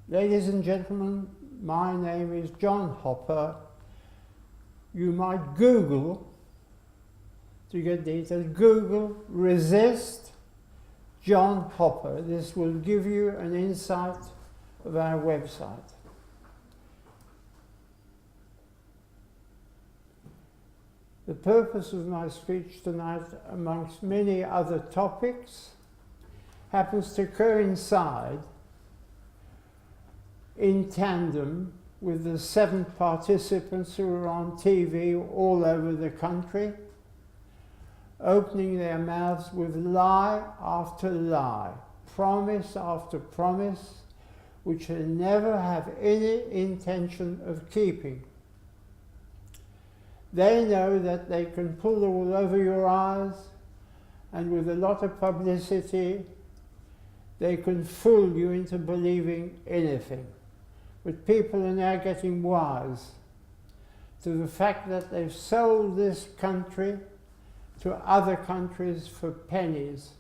Ladies and gentlemen, my name is John Hopper. You might Google to get details. Google resist John Hopper. This will give you an insight of our website. The purpose of my speech tonight, amongst many other topics, happens to coincide in tandem with the 7 participants who are on TV all over the country, opening their mouths with lie after lie, promise after promise, which they never have any intention of keeping. They know that they can pull the wool over your eyes, and with a lot of publicity, they can fool you into believing anything. But people are now getting wise to the fact that they've sold this country to other countries for pennies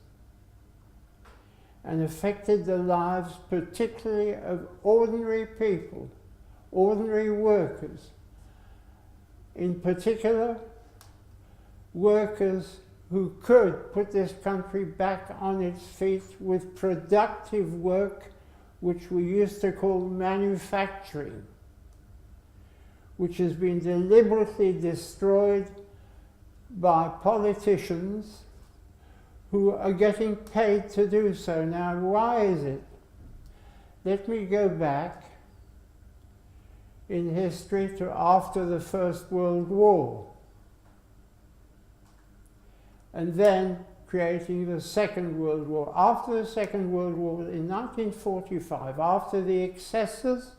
and affected the lives particularly of ordinary people, ordinary workers, in particular workers who could put this country back on its feet with productive work, which we used to call manufacturing, which has been deliberately destroyed by politicians who are getting paid to do so. Now, why is it? Let me go back in history to after the First World War, and then creating the Second World War. After the Second World War, in 1945, after the excesses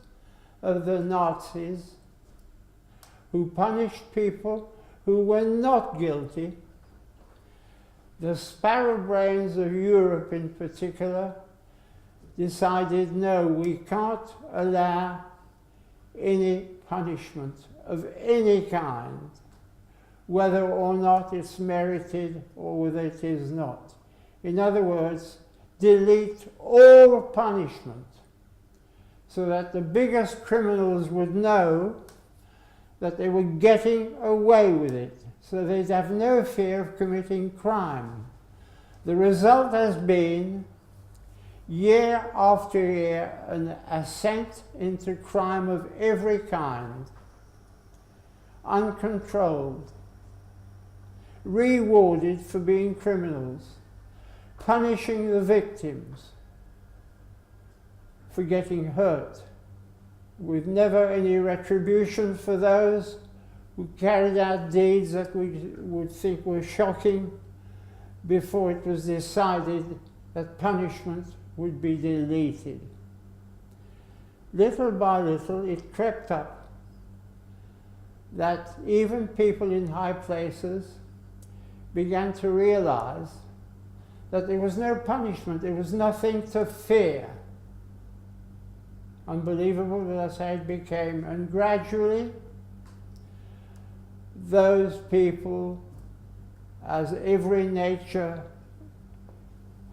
of the Nazis, who punished people who were not guilty, the sparrow brains of Europe in particular decided, no, we can't allow any punishment of any kind, whether or not it's merited or whether it is not. In other words, delete all punishment so that the biggest criminals would know that they were getting away with it, so they'd have no fear of committing crime. The result has been, year after year, an ascent into crime of every kind, uncontrolled, rewarded for being criminals, punishing the victims for getting hurt, with never any retribution for those who carried out deeds that we would think were shocking before it was decided that punishment would be deleted. Little by little, it crept up that even people in high places began to realize that there was no punishment, there was nothing to fear. Unbelievable, but that's how it became. And gradually, those people, as every nature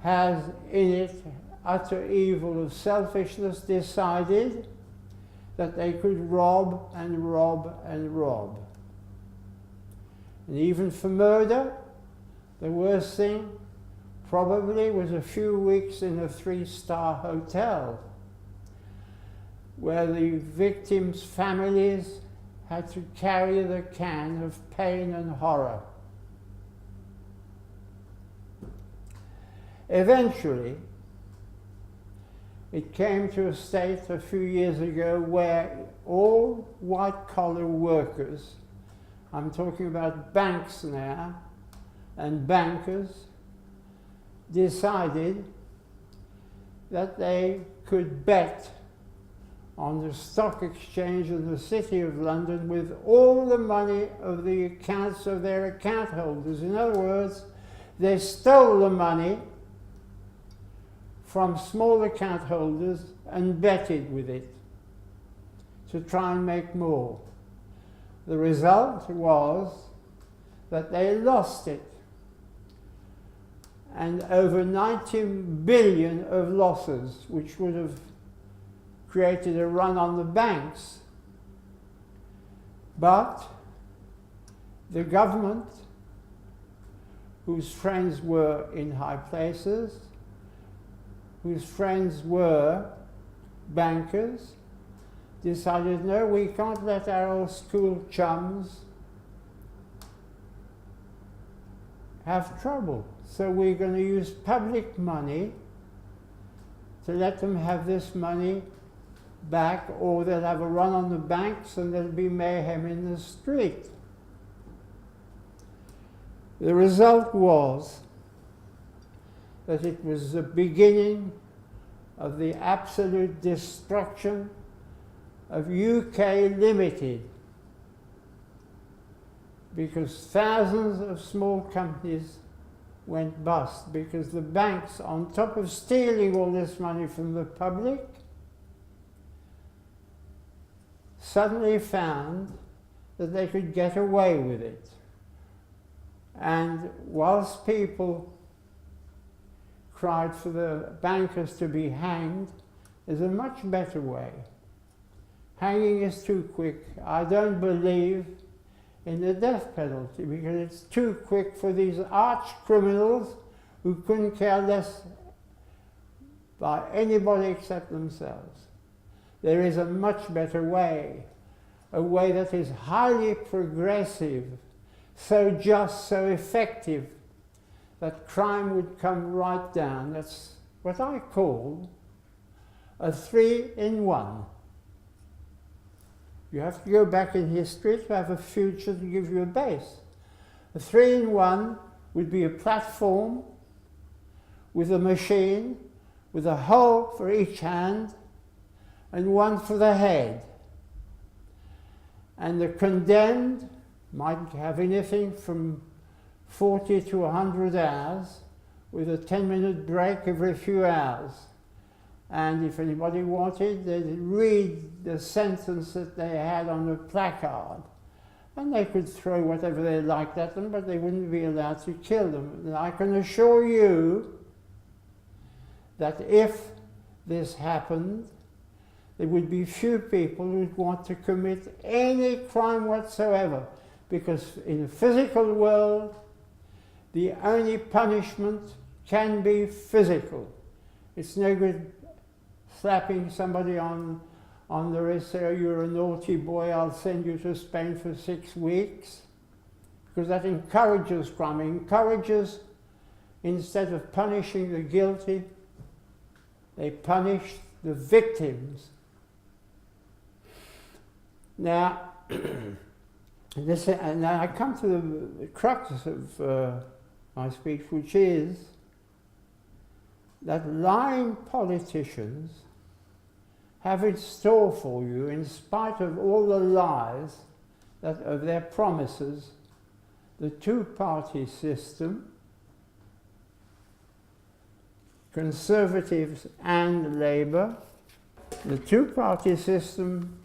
has in it utter evil of selfishness, decided that they could rob and rob and rob. And even for murder, the worst thing probably was a few weeks in a 3-star hotel, where the victims' families had to carry the can of pain and horror. Eventually, it came to a state a few years ago where all white-collar workers, I'm talking about banks now, and bankers, decided that they could bet on the stock exchange in the City of London with all the money of the accounts of their account holders. In other words, they stole the money from small account holders and betted with it to try and make more. The result was that they lost it, and over 90 billion of losses, which would have created a run on the banks. But the government, whose friends were in high places, whose friends were bankers, decided, no, we can't let our old school chums have trouble. So we're going to use public money to let them have this money back, or they'll have a run on the banks and there'll be mayhem in the street. The result was that it was the beginning of the absolute destruction of UK Limited, because thousands of small companies went bust, because the banks, on top of stealing all this money from the public, suddenly found that they could get away with it. And whilst people cried for the bankers to be hanged, there's a much better way. Hanging is too quick. I don't believe in the death penalty because it's too quick for these arch criminals who couldn't care less by anybody except themselves. There is a much better way, a way that is highly progressive, so just, so effective, that crime would come right down. That's what I call a 3-in-1. You have to go back in history to have a future to give you a base. A 3-in-1 would be a platform with a machine, with a hole for each hand and one for the head. And the condemned might have anything from 40 to 100 hours with a 10-minute break every few hours. And if anybody wanted, they'd read the sentence that they had on a placard. And they could throw whatever they liked at them, but they wouldn't be allowed to kill them. And I can assure you that if this happened, there would be few people who'd want to commit any crime whatsoever, because in the physical world, the only punishment can be physical. It's no good slapping somebody on the wrist, say, oh, you're a naughty boy, I'll send you to Spain for 6 weeks, because that encourages crime. It encourages, instead of punishing the guilty, they punish the victims. Now, now I come to the crux of my speech, which is that lying politicians have in store for you, in spite of all the lies of their promises, the two-party system, Conservatives and Labour. The two-party system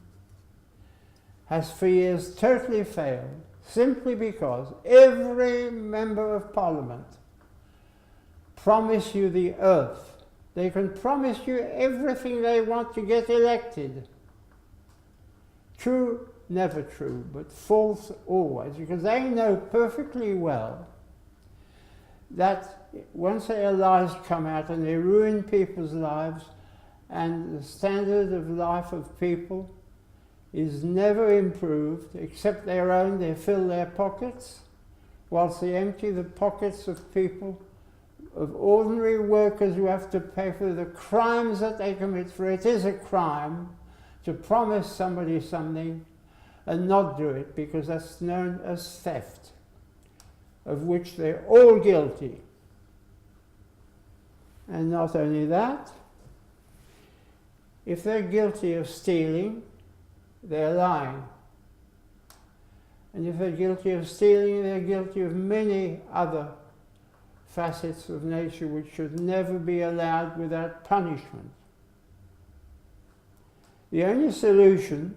has for years totally failed, simply because every member of Parliament promise you the earth. They can promise you everything they want to get elected. True, never true, but false always, because they know perfectly well that once their lies come out and they ruin people's lives, and the standard of life of people is never improved, except their own. They fill their pockets, whilst they empty the pockets of people, of ordinary workers who have to pay for the crimes that they commit. For it is a crime to promise somebody something and not do it, because that's known as theft, of which they're all guilty. And not only that, if they're guilty of stealing, they're lying. And if they're guilty of stealing, they're guilty of many other facets of nature which should never be allowed without punishment. The only solution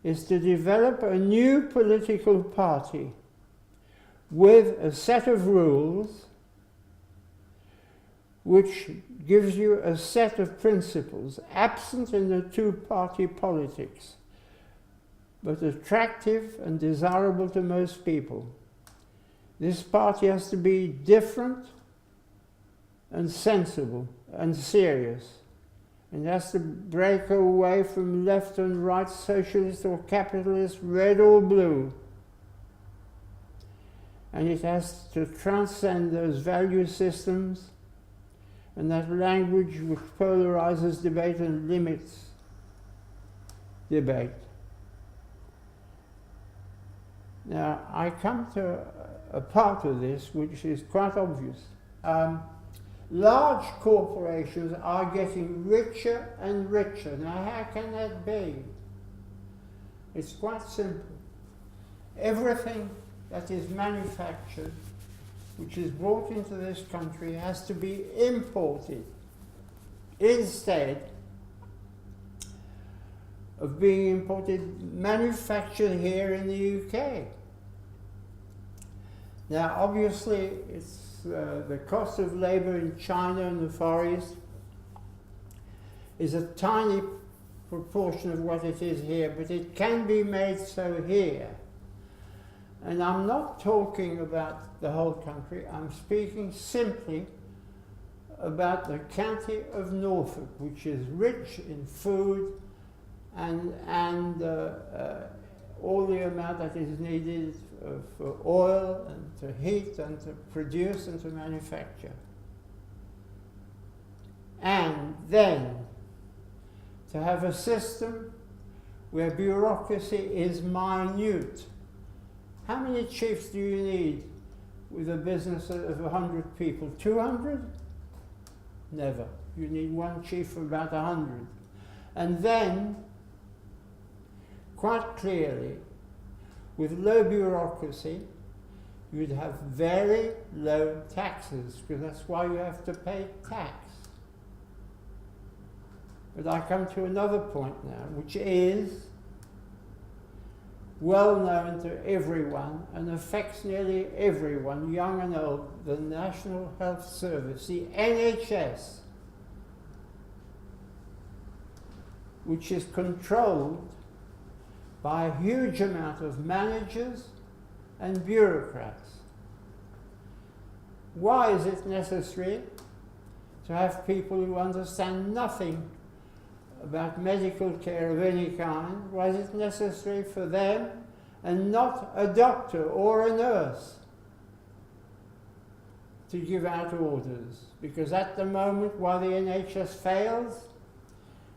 is to develop a new political party with a set of rules which gives you a set of principles absent in the two-party politics, but attractive and desirable to most people. This party has to be different and sensible and serious, and has to break away from left and right, socialist or capitalist, red or blue. And it has to transcend those value systems and that language which polarizes debate and limits debate. Now, I come to a part of this which is quite obvious. Large corporations are getting richer and richer. Now, how can that be? It's quite simple. Everything that is manufactured, which is brought into this country, has to be imported instead of being imported, manufactured here in the UK. Now, obviously, it's the cost of labour in China and the Far East is a tiny proportion of what it is here, but it can be made so here. And I'm not talking about the whole country, I'm speaking simply about the county of Norfolk, which is rich in food and all the amount that is needed for oil and to heat and to produce and to manufacture. And then to have a system where bureaucracy is minute. How many chiefs do you need with a business of 100 people? 200? Never. You need one chief for about 100. And then, quite clearly, with low bureaucracy, you'd have very low taxes, because that's why you have to pay tax. But I come to another point now, which is well known to everyone and affects nearly everyone, young and old: the National Health Service, the NHS, which is controlled by a huge amount of managers and bureaucrats. Why is it necessary to have people who understand nothing about medical care of any kind? Why is it necessary for them and not a doctor or a nurse to give out orders? Because at the moment, why the NHS fails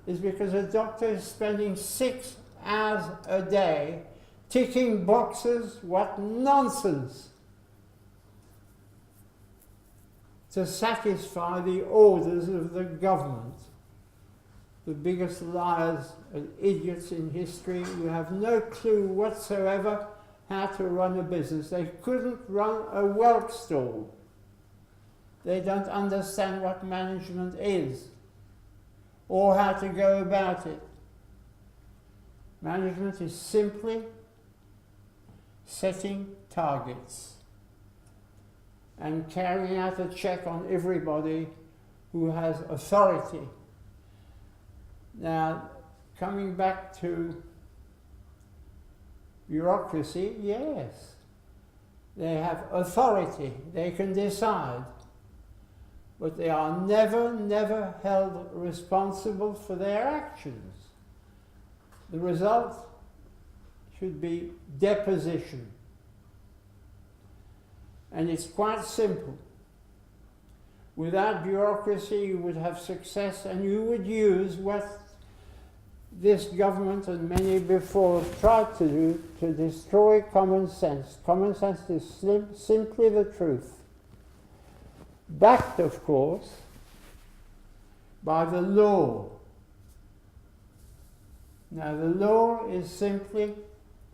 is because a doctor is spending 6 hours a day ticking boxes. What nonsense! To satisfy the orders of the government. The biggest liars and idiots in history who have no clue whatsoever how to run a business. They couldn't run a whelk stall. They don't understand what management is or how to go about it. Management is simply setting targets and carrying out a check on everybody who has authority. Now, coming back to bureaucracy, yes, they have authority, they can decide, but they are never held responsible for their actions. The result should be deposition. And it's quite simple. Without bureaucracy, you would have success, and you would use what this government and many before have tried to do to destroy common sense. Common sense is simply the truth. Backed, of course, by the law. Now, the law is simply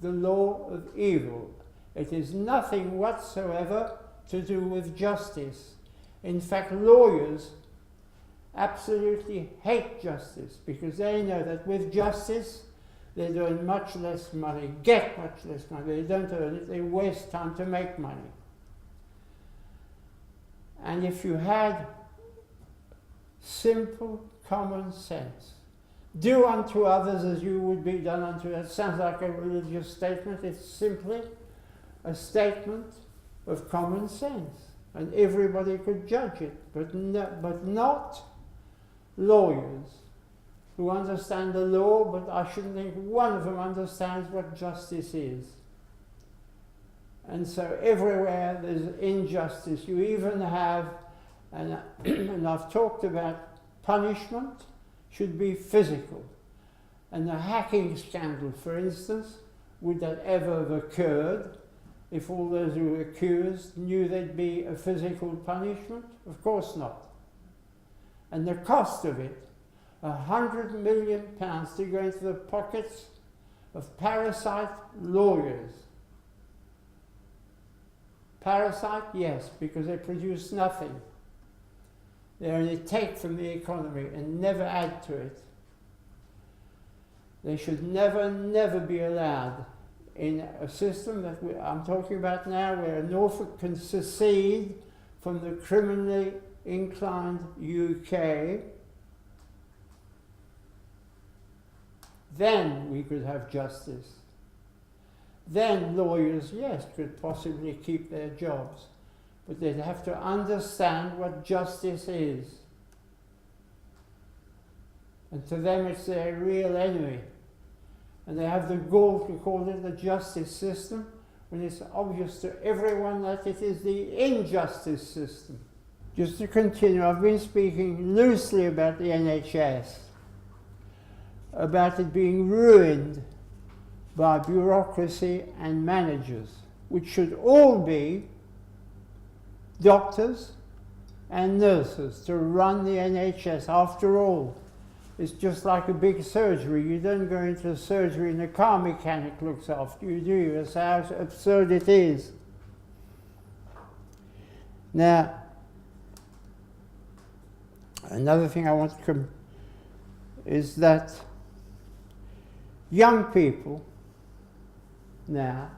the law of evil. It is nothing whatsoever to do with justice. In fact, lawyers absolutely hate justice because they know that with justice they earn much less money, get much less money. They don't earn it, they waste time to make money. And if you had Simple common sense. Do unto others as you would be done unto. That sounds like a religious statement. It's simply a statement of common sense, and everybody could judge it, but not lawyers who understand the law, but I shouldn't think one of them understands what justice is. And so everywhere there's injustice. You even have, and I've talked about punishment should be physical. And the hacking scandal, for instance, would that ever have occurred if all those who were accused knew there'd be a physical punishment? Of course not. And the cost of it, £100 million to go into the pockets of parasite lawyers. Parasite, yes, because they produce nothing. They only take from the economy and never add to it. They should never be allowed in a system that I'm talking about now, where Norfolk can secede from the criminally inclined UK. Then we could have justice. Then lawyers, yes, could possibly keep their jobs, but they'd have to understand what justice is. And to them it's their real enemy. And they have the gall to call it the justice system, when it's obvious to everyone that it is the injustice system. Just to continue, I've been speaking loosely about the NHS, about it being ruined by bureaucracy and managers, which should all be doctors and nurses to run the NHS. After all, it's just like a big surgery. You don't go into a surgery and a car mechanic looks after you, do you? That's how absurd it is. Now, another thing I want to is that young people now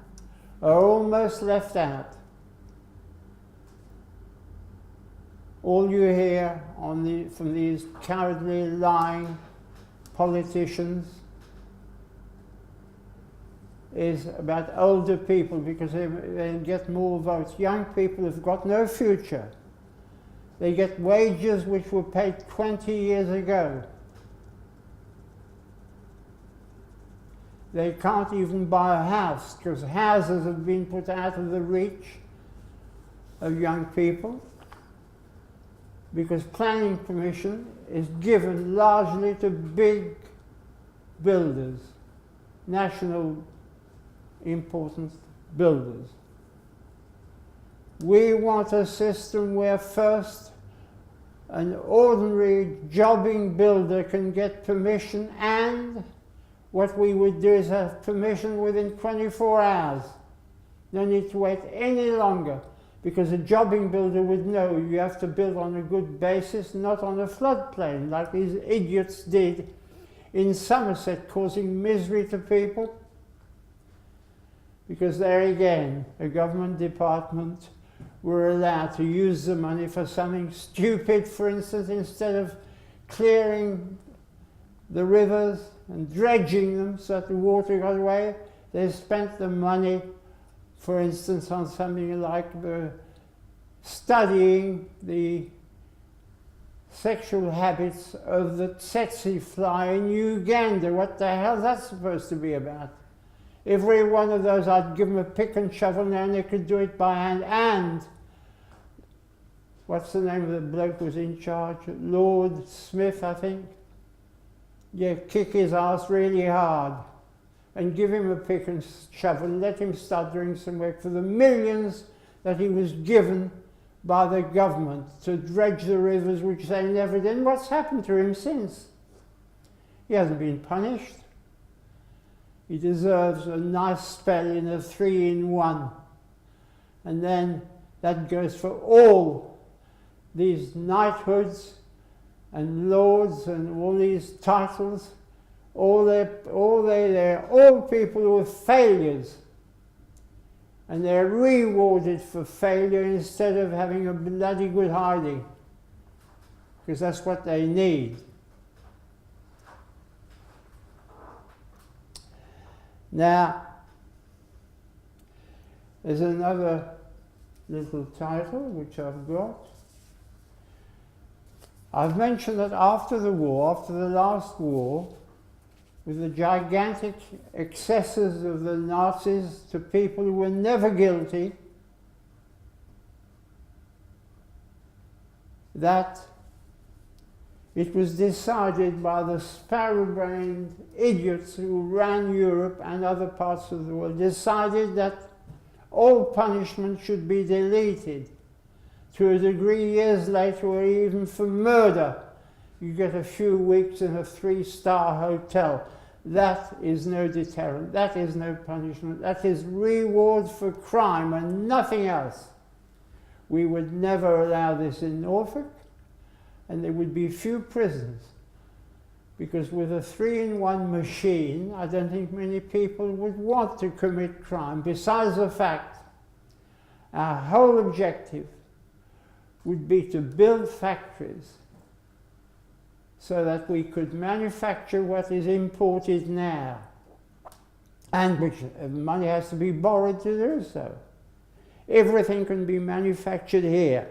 are almost left out. All you hear from these cowardly, lying politicians is about older people because they get more votes. Young people have got no future. They get wages which were paid 20 years ago. They can't even buy a house because houses have been put out of the reach of young people, because planning permission is given largely to big builders, national important builders. We want a system where first an ordinary jobbing builder can get permission, and what we would do is have permission within 24 hours. No need to wait any longer, because a jobbing builder would know you have to build on a good basis, not on a floodplain, like these idiots did in Somerset, causing misery to people. Because there again, a government department were allowed to use the money for something stupid. For instance, instead of clearing the rivers and dredging them so that the water got away, they spent the money, for instance, on something like studying the sexual habits of the tsetse fly in Uganda. What the hell is that supposed to be about? Every one of those, I'd give them a pick and shovel now, and they could do it by hand. And what's the name of the bloke who was in charge? Lord Smith, I think. Yeah, kick his ass really hard and give him a pick and shovel and let him start doing some work for the millions that he was given by the government to dredge the rivers, which they never did. And what's happened to him since? He hasn't been punished. He deserves a nice spell in a 3-in-1. And then that goes for all these knighthoods and lords and all these titles. They're all people who are failures. And they're rewarded for failure instead of having a bloody good hiding. because that's what they need. Now, there's another little title which I've got. I've mentioned that after the war, after the last war, with the gigantic excesses of the Nazis to people who were never guilty, that it was decided by the sparrow-brained idiots who ran Europe and other parts of the world, decided that all punishment should be deleted. To a degree, years later, or even for murder, you get a few weeks in a 3-star hotel. That is no deterrent, that is no punishment, that is reward for crime and nothing else. We would never allow this in Norfolk, and there would be few prisons, because with a 3-in-1 machine, I don't think many people would want to commit crime. Besides the fact, our whole objective would be to build factories so that we could manufacture what is imported now, and which money has to be borrowed to do so. Everything can be manufactured here.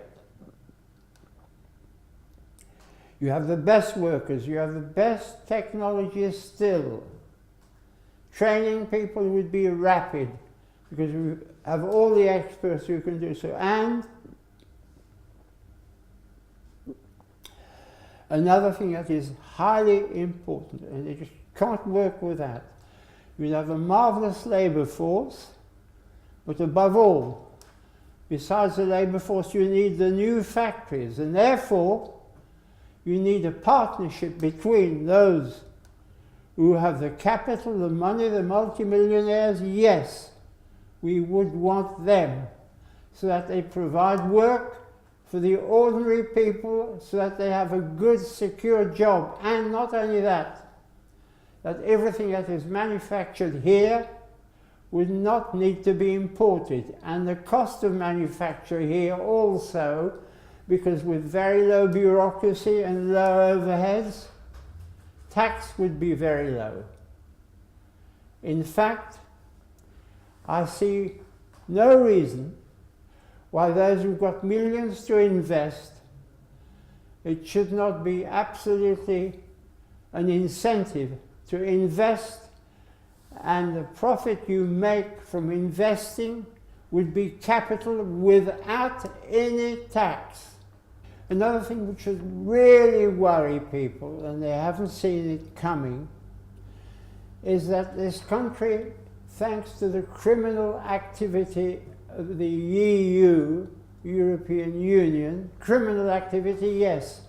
You have the best workers, you have the best technology still. Training people would be rapid, because we have all the experts who can do so. And another thing that is highly important, and you just can't work with that, you have a marvelous labour force, but above all, besides the labour force, you need the new factories, and therefore you need a partnership between those who have the capital, the money, the multimillionaires. Yes, we would want them, so that they provide work for the ordinary people, so that they have a good, secure job. And not only that, that everything that is manufactured here would not need to be imported. And the cost of manufacture here also, because with very low bureaucracy and low overheads, tax would be very low. In fact, I see no reason why those who've got millions to invest, it should not be absolutely an incentive to invest, and the profit you make from investing would be capital without any tax. Another thing which should really worry people, and they haven't seen it coming, is that this country, thanks to the criminal activity of the EU, European Union, criminal activity, yes,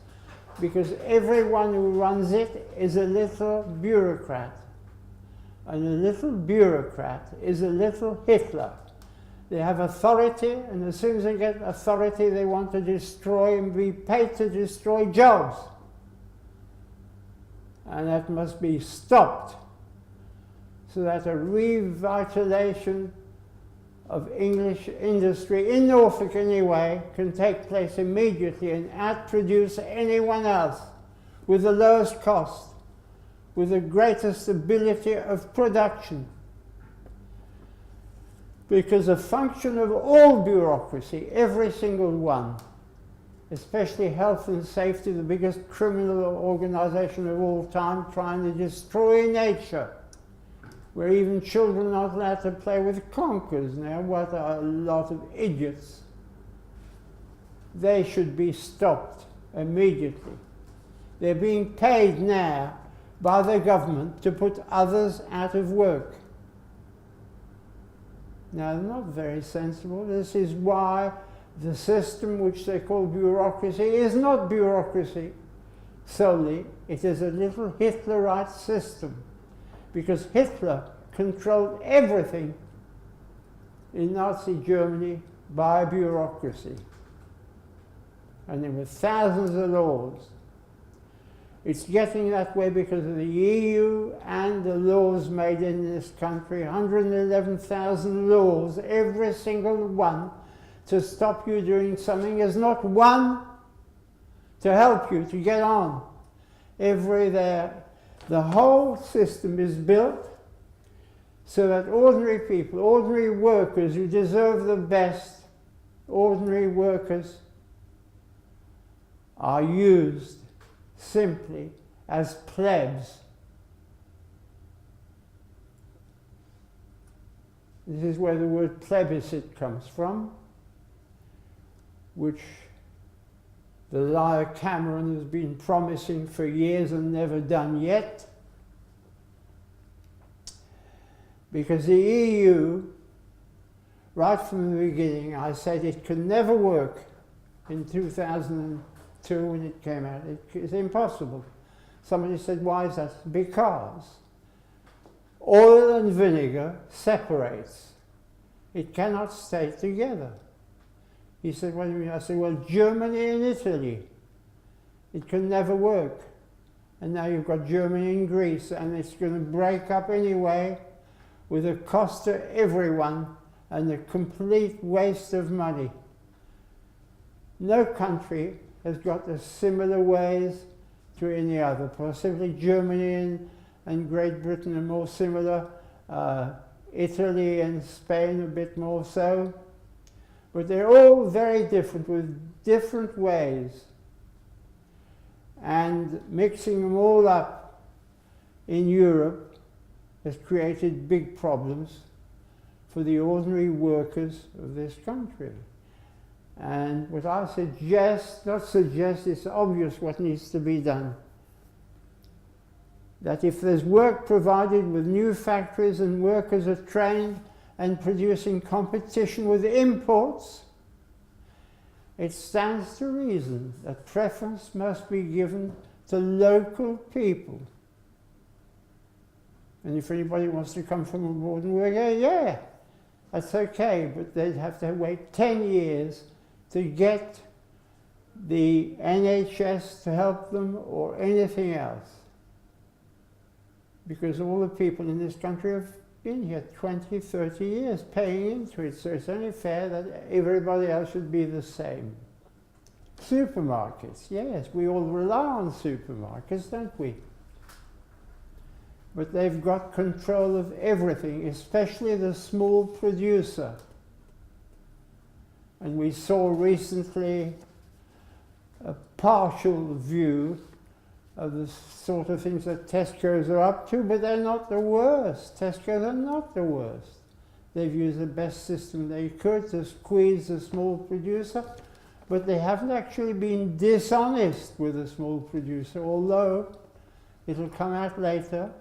because everyone who runs it is a little bureaucrat. And a little bureaucrat is a little Hitler. They have authority, and as soon as they get authority, they want to destroy and be paid to destroy jobs. And that must be stopped, so that a revitalization of English industry, in Norfolk anyway, can take place immediately and outproduce anyone else with the lowest cost, with the greatest ability of production. Because a function of all bureaucracy, every single one, especially health and safety, the biggest criminal organization of all time, trying to destroy nature, where even children are not allowed to play with conkers now. What a lot of idiots. They should be stopped immediately. They're being paid now by the government to put others out of work. Now, they're not very sensible. This is why the system which they call bureaucracy is not bureaucracy solely. It is a little Hitlerite system, because Hitler controlled everything in Nazi Germany by bureaucracy. And there were thousands of laws. It's getting that way because of the EU and the laws made in this country, 111,000 laws, every single one to stop you doing something. There's not one to help you to get on. The whole system is built so that ordinary people, ordinary workers who deserve the best, ordinary workers, are used simply as plebs. This is where the word plebiscite comes from, which the liar Cameron has been promising for years and never done yet. Because the EU, right from the beginning, I said it could never work in 2002 when it came out. It's impossible. Somebody said, why is that? Because oil and vinegar separates. It cannot stay together. He said, what do you mean? I said, well, Germany and Italy, it can never work. And now you've got Germany and Greece, and it's going to break up anyway, with a cost to everyone and a complete waste of money. No country has got the similar ways to any other. Possibly Germany and Great Britain are more similar, Italy and Spain a bit more so. But they're all very different, with different ways. And mixing them all up in Europe has created big problems for the ordinary workers of this country. And what I suggest, it's obvious what needs to be done. That if there's work provided with new factories and workers are trained and producing competition with imports, it stands to reason that preference must be given to local people. And if anybody wants to come from abroad and work here, yeah, that's okay, but they'd have to wait 10 years to get the NHS to help them or anything else. Because all the people in this country have been here 20, 30 years paying into it, so it's only fair that everybody else should be the same. Supermarkets, yes, we all rely on supermarkets, don't we? But they've got control of everything, especially the small producer. And we saw recently a partial view of the sort of things that Tesco's are up to, but they're not the worst. Tesco's are not the worst. They've used the best system they could to squeeze the small producer, but they haven't actually been dishonest with the small producer, although it'll come out later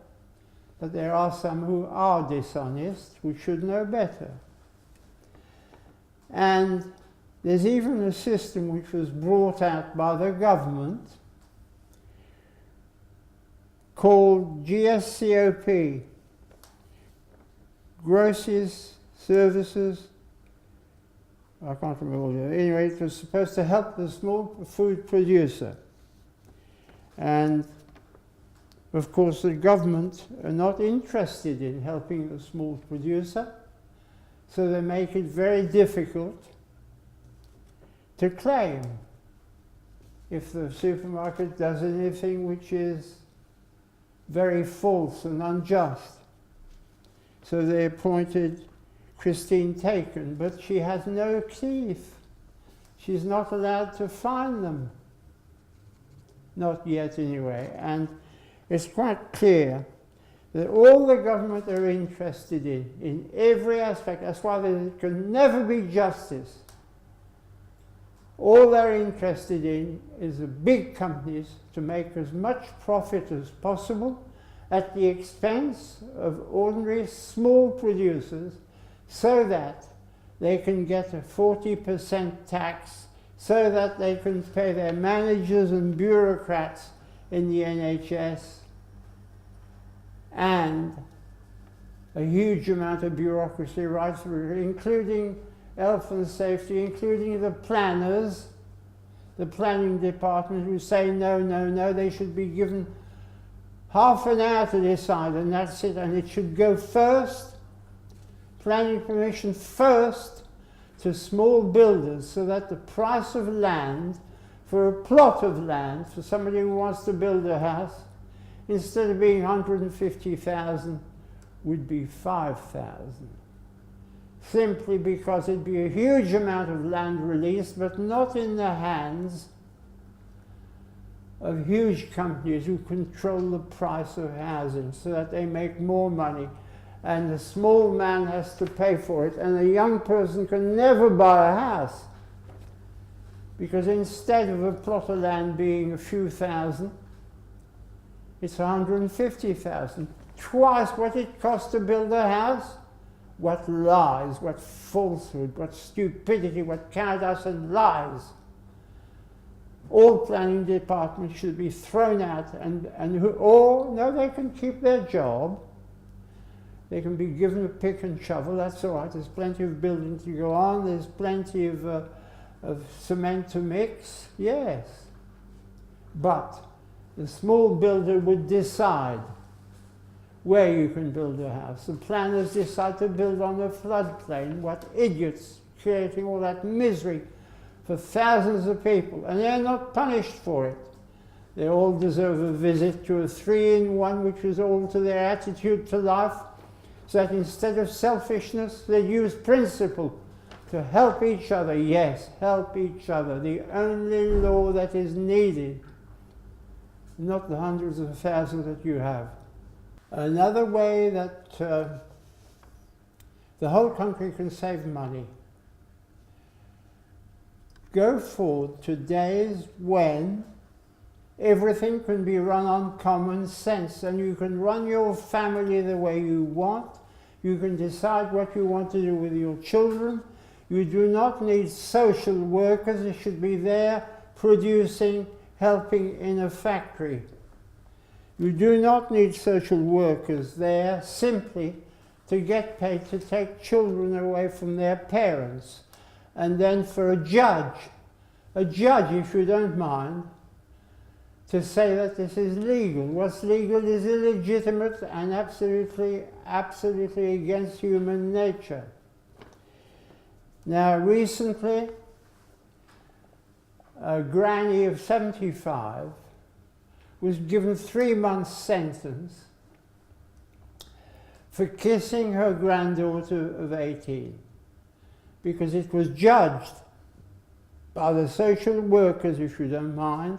that there are some who are dishonest, who should know better. And there's even a system which was brought out by the government called GSCOP, Groceries, Services, I can't remember all of it. Anyway, it was supposed to help the small food producer. And of course the government are not interested in helping the small producer, so they make it very difficult to claim if the supermarket does anything which is very false and unjust. So they appointed Christine Taken, but she has no teeth. She's not allowed to find them. Not yet anyway. And it's quite clear that all the government are interested in every aspect, that's why there can never be justice. All they're interested in is the big companies to make as much profit as possible at the expense of ordinary small producers, so that they can get a 40% tax, so that they can pay their managers and bureaucrats in the NHS, and a huge amount of bureaucracy right through, including health and safety, including the planners, the planning department, who say no, no, no, they should be given half an hour to decide, and that's it, and it should go first, planning permission first, to small builders, so that the price of land for a plot of land for somebody who wants to build a house, instead of being 150,000, would be 5,000. Simply because it'd be a huge amount of land released, but not in the hands of huge companies who control the price of housing so that they make more money, and the small man has to pay for it, and a young person can never buy a house, because instead of a plot of land being a few thousand, it's 150,000. Twice what it costs to build a house. What lies, what falsehood, what stupidity, what cowardice and lies. All planning departments should be thrown out, or no, they can keep their job. They can be given a pick and shovel, that's all right. There's plenty of building to go on, there's plenty of cement to mix, yes. But the small builder would decide where you can build a house. The planners decide to build on a floodplain. What idiots, creating all that misery for thousands of people, and they're not punished for it. They all deserve a visit to a 3-in-1, which is all to their attitude to life, so that instead of selfishness, they use principle to help each other. Yes, help each other, the only law that is needed, not the hundreds of thousands that you have. Another way that the whole country can save money. Go forward to days when everything can be run on common sense, and you can run your family the way you want. You can decide what you want to do with your children. You do not need social workers. They should be there producing, helping in a factory. You do not need social workers there simply to get paid to take children away from their parents. And then for a judge, if you don't mind, to say that this is legal. What's legal is illegitimate and absolutely against human nature. Now, recently, a granny of 75 was given 3 months sentence for kissing her granddaughter of 18, because it was judged by the social workers, if you don't mind,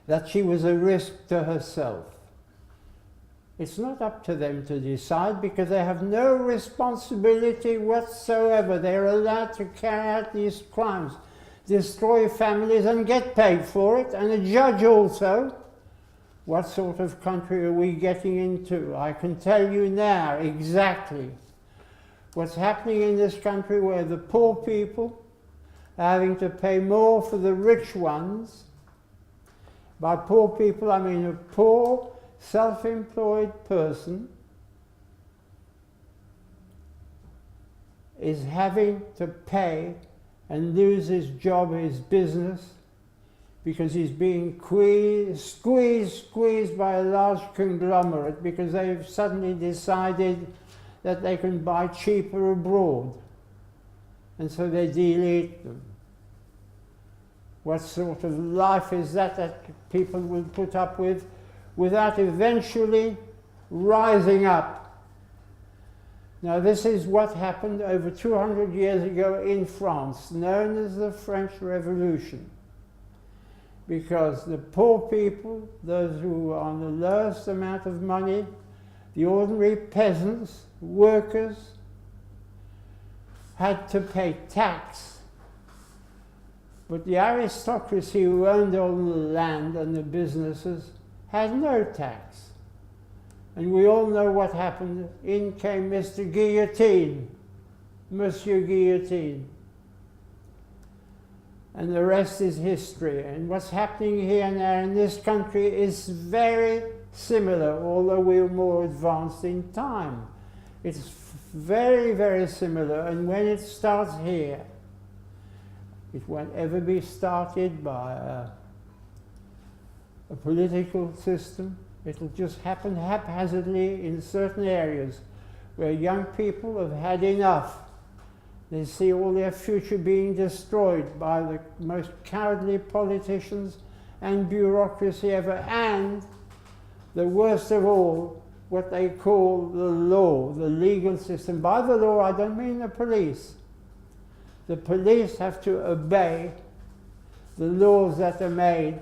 that she was a risk to herself. It's not up to them to decide, because they have no responsibility whatsoever. They're allowed to carry out these crimes, destroy families and get paid for it, and a judge also. What sort of country are we getting into? I can tell you now exactly what's happening in this country, where the poor people are having to pay more for the rich ones. By poor people, I mean a poor, self-employed person is having to pay and lose his job, his business, because he's being squeezed by a large conglomerate, because they've suddenly decided that they can buy cheaper abroad, and so they delete them. What sort of life is that people will put up with without eventually rising up? Now, this is what happened over 200 years ago in France, known as the French Revolution. Because the poor people, those who were on the lowest amount of money, the ordinary peasants, workers, had to pay tax. But the aristocracy who owned all the land and the businesses had no tax. And we all know what happened. In came Mr. Guillotine, Monsieur Guillotine. And the rest is history. And what's happening here now in this country is very similar, although we're more advanced in time. It's very, very similar. And when it starts here, it won't ever be started by a political system. It'll just happen haphazardly in certain areas where young people have had enough. They see all their future being destroyed by the most cowardly politicians and bureaucracy ever, and the worst of all, what they call the law, the legal system. By the law, I don't mean the police. The police have to obey the laws that are made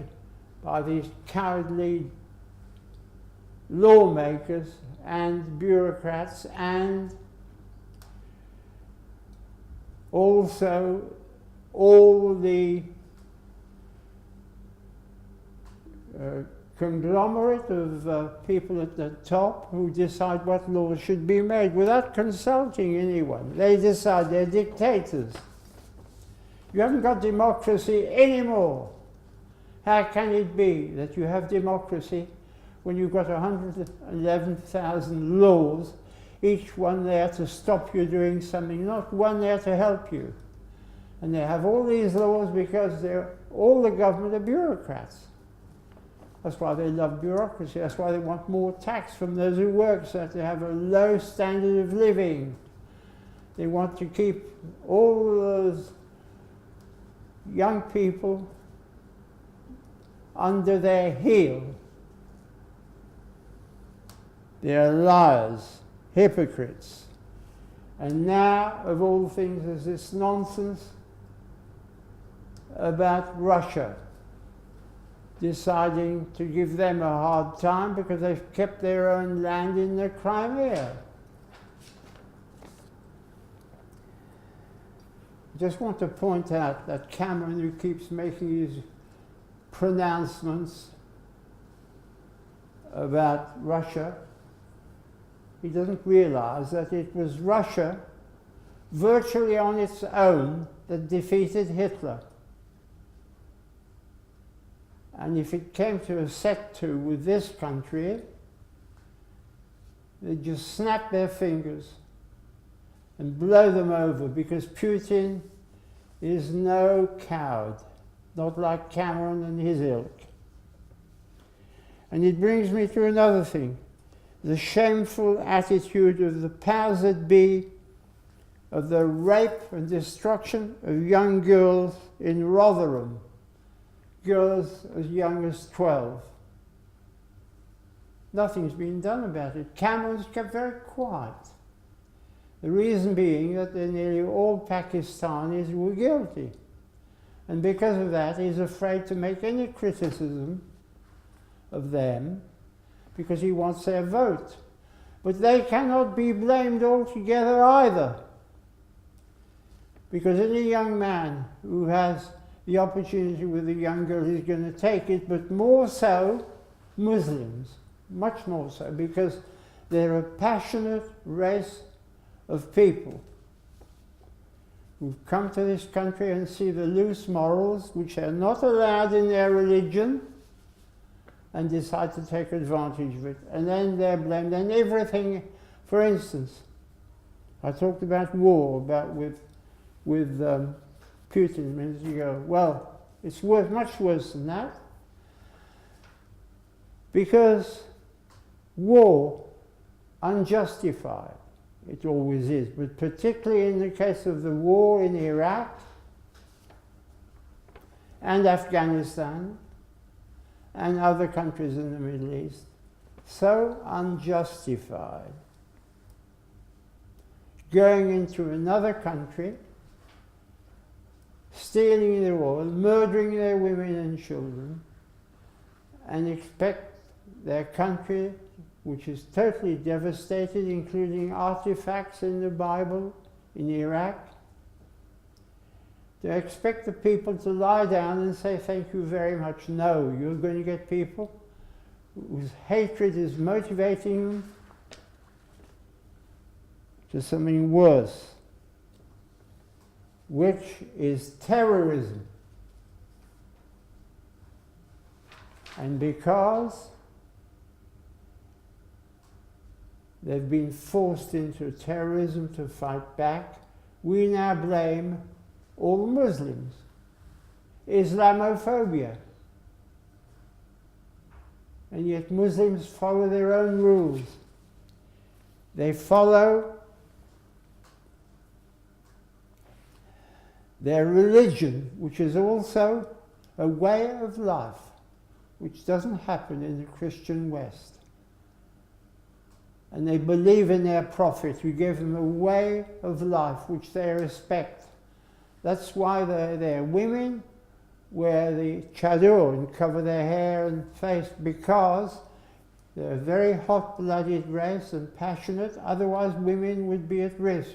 by these cowardly lawmakers and bureaucrats, and also all the conglomerate of people at the top who decide what laws should be made without consulting anyone. They decide, they're dictators. You haven't got democracy anymore. How can it be that you have democracy when you've got 111,000 laws, each one there to stop you doing something, not one there to help you? And they have all these laws because all the government are bureaucrats. That's why they love bureaucracy. That's why they want more tax from those who work, so that they have a low standard of living. They want to keep all those young people under their heel. They're liars, hypocrites. And now, of all things, there's this nonsense about Russia deciding to give them a hard time because they've kept their own land in the Crimea. I just want to point out that Cameron, who keeps making his pronouncements about Russia, he doesn't realize that it was Russia, virtually on its own, that defeated Hitler. And if it came to a set to with this country, they'd just snap their fingers and blow them over, because Putin is no coward, not like Cameron and his ilk. And it brings me to another thing, the shameful attitude of the powers that be, of the rape and destruction of young girls in Rotherham, girls as young as 12. Nothing's been done about it. Cameron's kept very quiet. The reason being that nearly all Pakistanis were guilty. And because of that, he's afraid to make any criticism of them, because he wants their vote. But they cannot be blamed altogether either, because any young man who has the opportunity with a young girl is going to take it, but more so Muslims, much more so, because they're a passionate race of people who've come to this country and see the loose morals, which are not allowed in their religion, and decide to take advantage of it. And then they're blamed. And everything, for instance, I talked about war, with Putin a minute ago. Well, it's much worse than that, because war, unjustified, it always is, but particularly in the case of the war in Iraq and Afghanistan and other countries in the Middle East, so unjustified. Going into another country, stealing their oil, murdering their women and children, and expect their country, which is totally devastated, including artifacts in the Bible in Iraq, to expect the people to lie down and say thank you very much. No, you're going to get people whose hatred is motivating them to something worse, which is terrorism. And because they've been forced into terrorism to fight back, we now blame all Muslims. Islamophobia. And yet Muslims follow their own rules. They follow their religion, which is also a way of life, which doesn't happen in the Christian West. And they believe in their prophet who gave them a way of life which they respect. That's why their women wear the chador and cover their hair and face, because they're a very hot-blooded race and passionate, otherwise women would be at risk,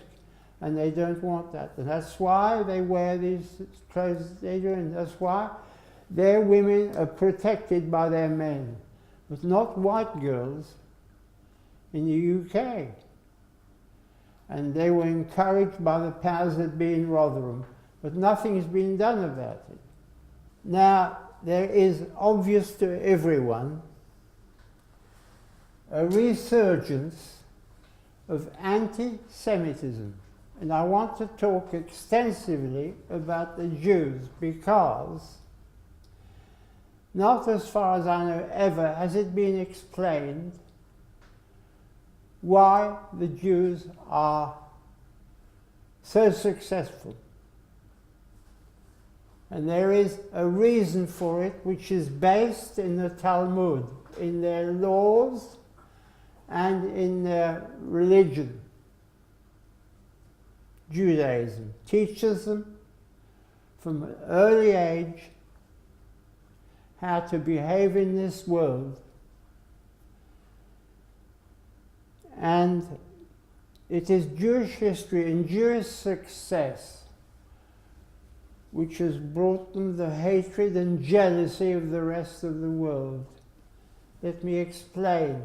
and they don't want that. And that's why they wear these clothes they do, and that's why their women are protected by their men, but not white girls in the UK. And they were encouraged by the powers that be in Rotherham, but nothing has been done about it. Now, there is obvious to everyone a resurgence of anti-Semitism. And I want to talk extensively about the Jews because, not as far as I know ever has it been explained why the Jews are so successful. And there is a reason for it which is based in the Talmud, in their laws and in their religion. Judaism teaches them from an early age how to behave in this world. And it is Jewish history and Jewish success which has brought them the hatred and jealousy of the rest of the world. Let me explain.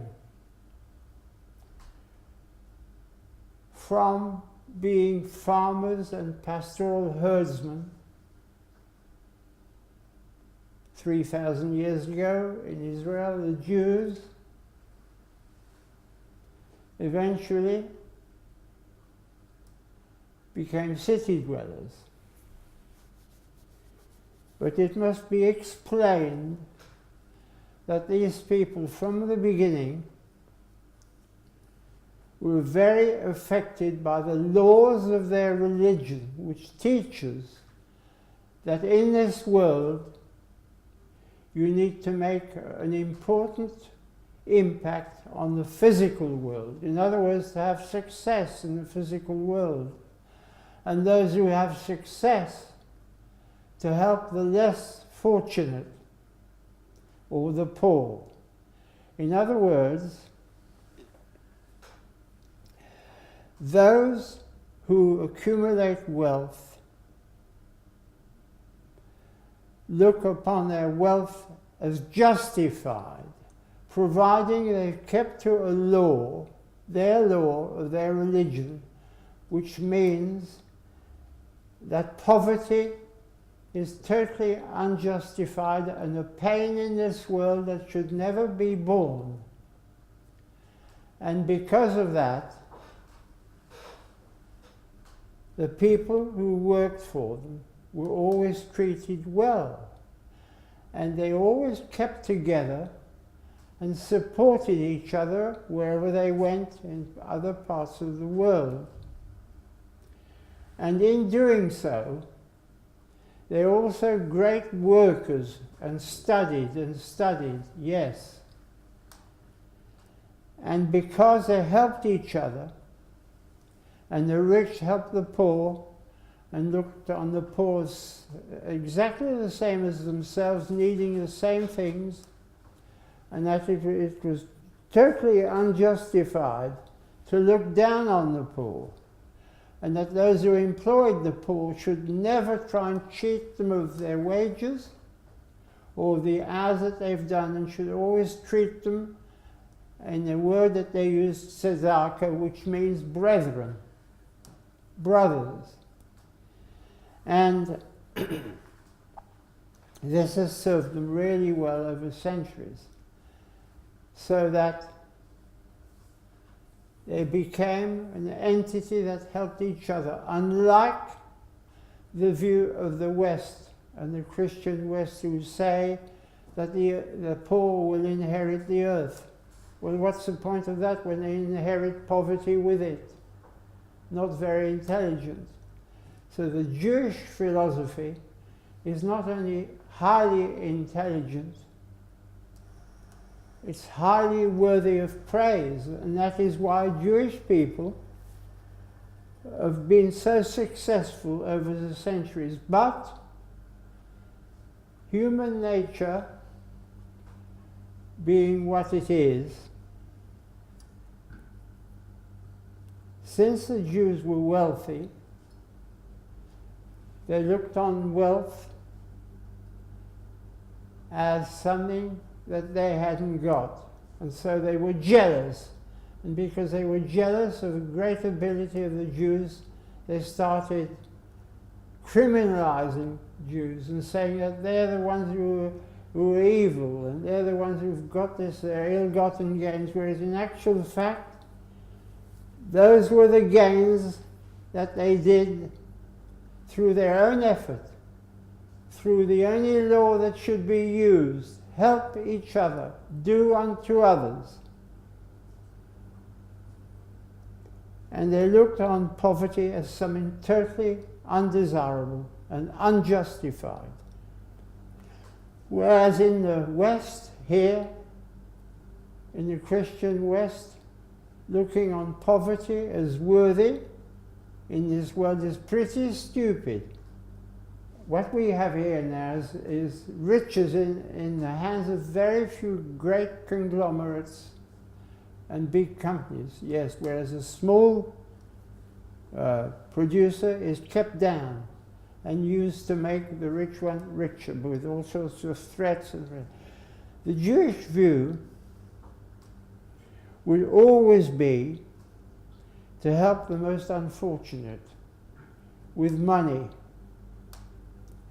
From being farmers and pastoral herdsmen 3,000 years ago in Israel, the Jews eventually became city dwellers. But it must be explained that these people from the beginning were very affected by the laws of their religion, which teaches that in this world you need to make an important impact on the physical world. In other words, to have success in the physical world. And those who have success, to help the less fortunate or the poor. In other words, those who accumulate wealth look upon their wealth as justified, providing they've kept to a law, their law of their religion, which means that poverty is totally unjustified and a pain in this world that should never be borne. And because of that, the people who worked for them were always treated well, and they always kept together and supported each other wherever they went in other parts of the world. And in doing so, they're also great workers and studied, yes. And because they helped each other, and the rich helped the poor, and looked on the poor as exactly the same as themselves, needing the same things, and that it was totally unjustified to look down on the poor, and that those who employed the poor should never try and cheat them of their wages or the hours that they've done, and should always treat them in the word that they used, tzedakah, which means brethren, brothers. And this has served them really well over centuries, so that they became an entity that helped each other, unlike the view of the West and the Christian West, who say that the poor will inherit the earth. Well, what's the point of that when they inherit poverty with it? Not very intelligent. So the Jewish philosophy is not only highly intelligent, it's highly worthy of praise, and that is why Jewish people have been so successful over the centuries. But human nature, being what it is, since the Jews were wealthy, they looked on wealth as something that they hadn't got, and so they were jealous. And because they were jealous of the great ability of the Jews, they started criminalizing Jews and saying that they're the ones who are evil, and they're the ones who've got this, their ill-gotten gains, whereas in actual fact, those were the gains that they did through their own effort, through the only law that should be used: help each other, do unto others. And they looked on poverty as something totally undesirable and unjustified. Whereas in the West, here, in the Christian West, looking on poverty as worthy in this world is pretty stupid. What we have here now is riches in the hands of very few great conglomerates and big companies, yes, whereas a small producer is kept down and used to make the rich one richer with all sorts of threats. The Jewish view will always be to help the most unfortunate with money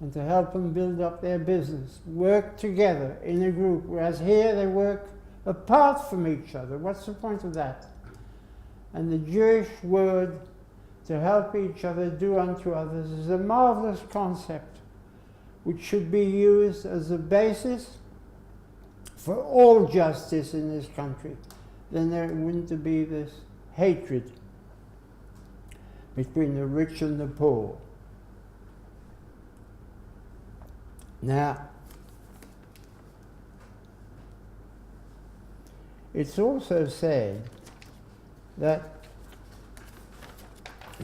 and to help them build up their business, work together in a group, whereas here they work apart from each other. What's the point of that? And the Jewish word to help each other, do unto others, is a marvelous concept which should be used as the basis for all justice in this country. Then there wouldn't be this hatred between the rich and the poor. Now, it's also said that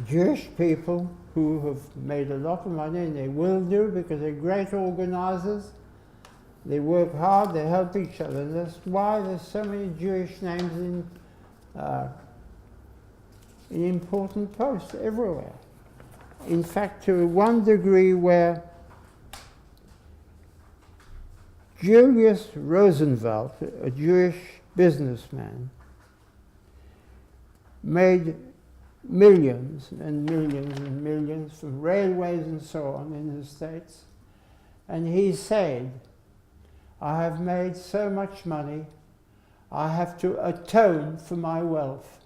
Jewish people who have made a lot of money, and they will do because they're great organizers, they work hard, they help each other. And that's why there's so many Jewish names in important posts everywhere. In fact, to one degree where Julius Rosenwald, a Jewish businessman, made millions and millions and millions from railways and so on in the States. And he said, I have made so much money, I have to atone for my wealth.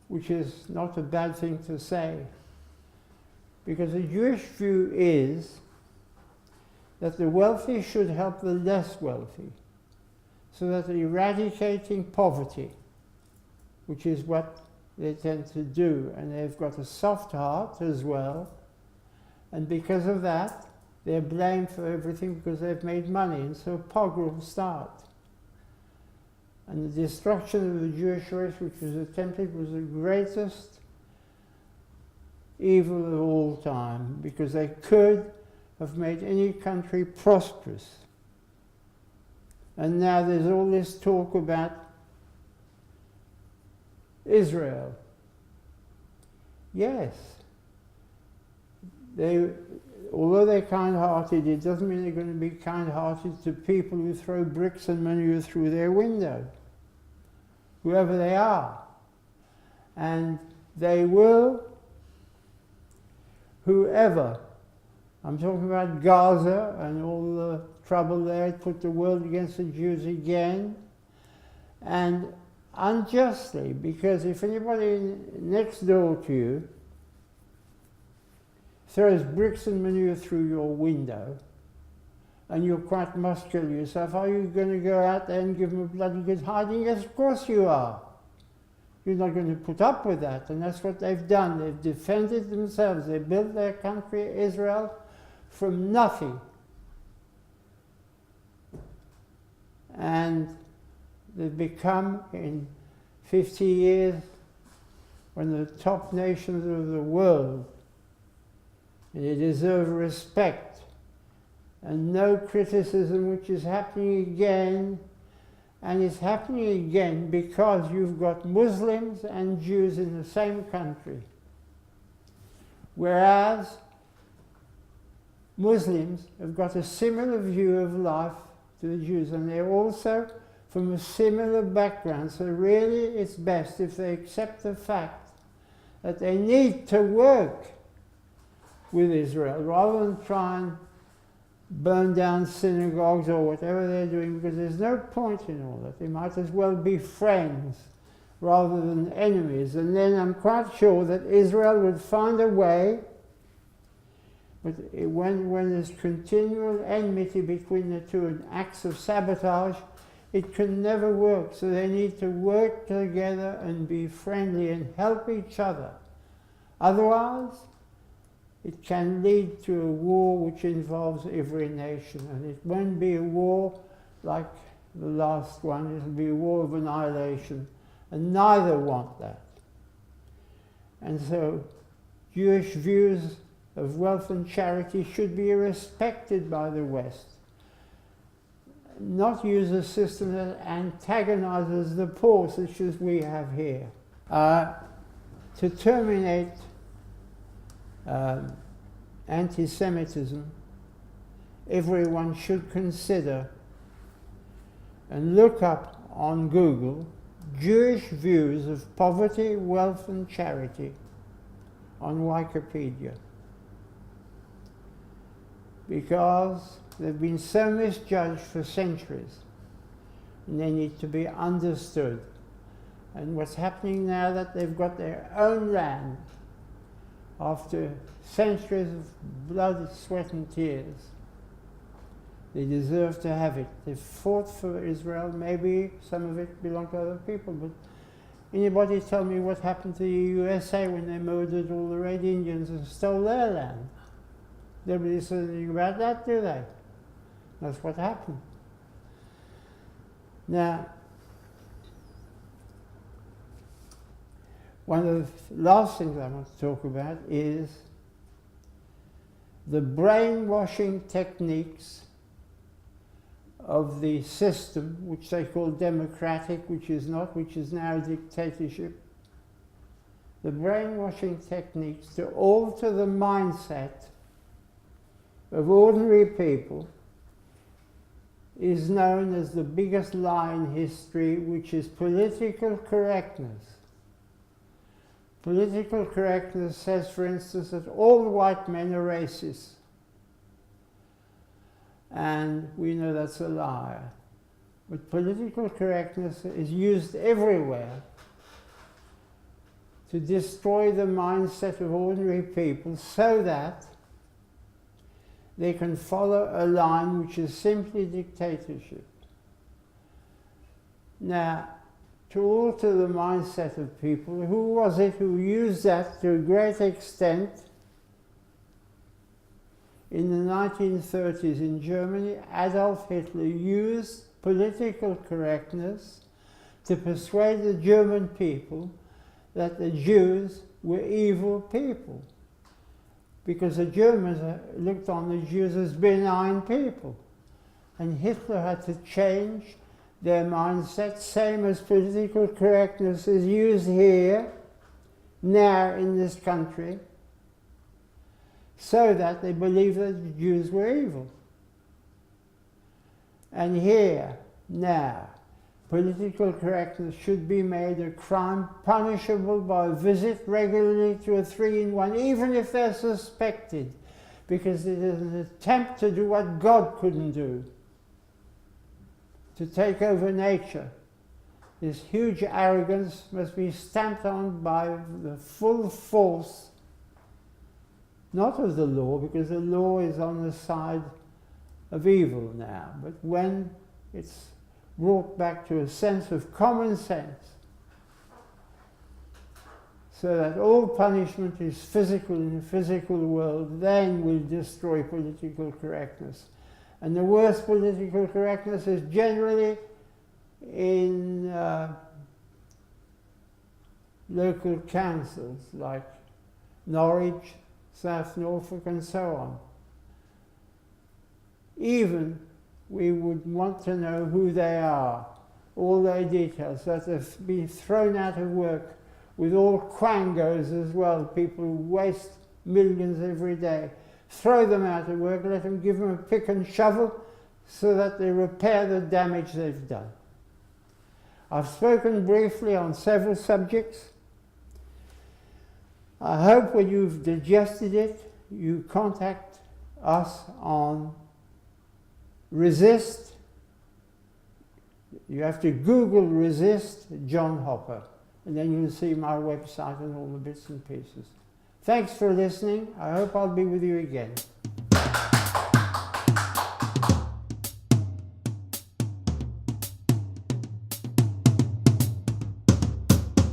Which is not a bad thing to say. Because the Jewish view is that the wealthy should help the less wealthy, so that eradicating poverty, which is what they tend to do, and they've got a soft heart as well, and because of that, they're blamed for everything because they've made money, and so pogroms start. And the destruction of the Jewish race, which was attempted, was the greatest evil of all time, because they could have made any country prosperous. And now there's all this talk about Israel. Yes, although they're kind-hearted, it doesn't mean they're going to be kind-hearted to people who throw bricks and manure through their window, whoever they are. And they will, whoever, I'm talking about Gaza and all the trouble there, it put the world against the Jews again, and unjustly, because if anybody next door to you throws bricks and manure through your window, and you're quite muscular yourself, are you going to go out there and give them a bloody good hiding? Yes, of course you are. You're not going to put up with that, and that's what they've done. They've defended themselves. They built their country, Israel, from nothing. And they've become, in 50 years, one of the top nations of the world. And they deserve respect and no criticism, which is happening again. And it's happening again because you've got Muslims and Jews in the same country. Whereas Muslims have got a similar view of life to the Jews, and they're also from a similar background. So really it's best if they accept the fact that they need to work with Israel rather than try and burn down synagogues or whatever they're doing, because there's no point in all that. They might as well be friends rather than enemies. And then I'm quite sure that Israel would find a way, but when there's continual enmity between the two and acts of sabotage, it can never work. So they need to work together and be friendly and help each other. Otherwise, it can lead to a war which involves every nation, and it won't be a war like the last one. It'll be a war of annihilation, and neither want that. And so Jewish views of wealth and charity should be respected by the West, not use a system that antagonizes the poor, such as we have here. To terminate anti-Semitism, everyone should consider and look up on Google Jewish views of poverty, wealth and charity on Wikipedia, because they've been so misjudged for centuries and they need to be understood. And what's happening now, that they've got their own land after centuries of blood, sweat and tears. They deserve to have it. They've fought for Israel. Maybe some of it belonged to other people, but anybody tell me what happened to the USA when they murdered all the Red Indians and stole their land? Nobody says anything about that, do they? That's what happened. Now, one of the last things I want to talk about is the brainwashing techniques of the system, which they call democratic, which is not, which is now a dictatorship. The brainwashing techniques to alter the mindset of ordinary people is known as the biggest lie in history, which is political correctness. Political correctness says, for instance, that all white men are racist. And we know that's a lie. But political correctness is used everywhere to destroy the mindset of ordinary people so that they can follow a line which is simply dictatorship. Now, to alter the mindset of people, who was it who used that to a great extent? In the 1930s in Germany, Adolf Hitler used political correctness to persuade the German people that the Jews were evil people, because the Germans looked on the Jews as benign people. And Hitler had to change their mindset, same as political correctness is used here, now in this country, so that they believe that the Jews were evil. And here, now, political correctness should be made a crime punishable by a visit regularly to a 3-in-1, even if they're suspected, because it is an attempt to do what God couldn't do, to take over nature. This huge arrogance must be stamped on by the full force, not of the law, because the law is on the side of evil now, but when it's brought back to a sense of common sense, so that all punishment is physical in the physical world, then we'll destroy political correctness. And the worst political correctness is generally in local councils like Norwich, South Norfolk and so on. Even we would want to know who they are, all their details, that they've been thrown out of work with all quangos as well, people who waste millions every day. Throw them out of work, let them give them a pick and shovel so that they repair the damage they've done. I've spoken briefly on several subjects. I hope when you've digested it, you contact us on Resist. You have to Google Resist John Hopper, and then you'll see my website and all the bits and pieces. Thanks for listening. I hope I'll be with you again.